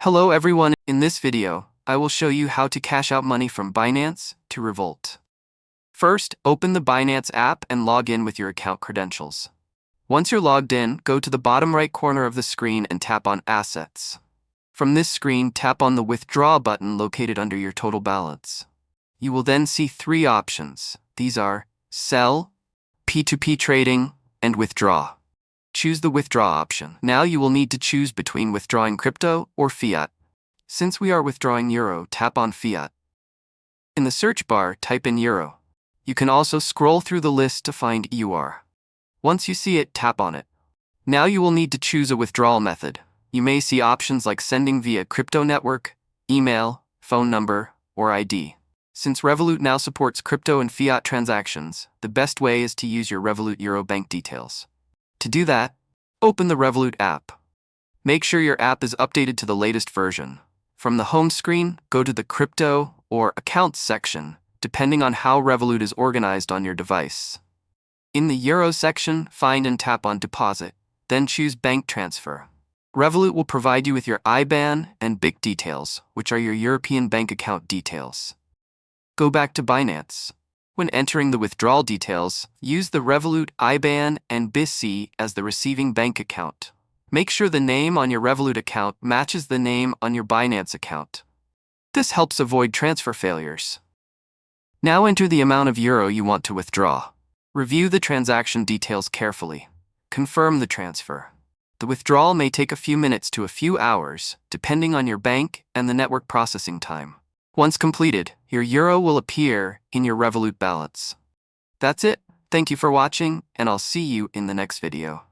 Hello everyone, in this video, I will show you how to cash out money from Binance to Revolut. First, open the Binance app and log in with your account credentials. Once you're logged in, go to the bottom right corner of the screen and tap on Assets. From this screen, tap on the Withdraw button located under your total balance. You will then see three options. These are Sell, P2P Trading, and Withdraw. Choose the Withdraw option. Now you will need to choose between withdrawing crypto or fiat. Since we are withdrawing euro, tap on fiat. In the search bar, type in euro. You can also scroll through the list to find EUR. Once you see it, tap on it. Now you will need to choose a withdrawal method. You may see options like sending via crypto network, email, phone number, or ID. Since Revolut now supports crypto and fiat transactions, the best way is to use your Revolut Euro bank details. To do that, open the Revolut app. Make sure your app is updated to the latest version. From the home screen, go to the Crypto or Accounts section, depending on how Revolut is organized on your device. In the Euro section, find and tap on Deposit, then choose Bank Transfer. Revolut will provide you with your IBAN and BIC details, which are your European bank account details. Go back to Binance. When entering the withdrawal details, use the Revolut IBAN and BIC as the receiving bank account. Make sure the name on your Revolut account matches the name on your Binance account. This helps avoid transfer failures. Now enter the amount of euro you want to withdraw. Review the transaction details carefully. Confirm the transfer. The withdrawal may take a few minutes to a few hours, depending on your bank and the network processing time. Once completed, your euro will appear in your Revolut balance. That's it. Thank you for watching, and I'll see you in the next video.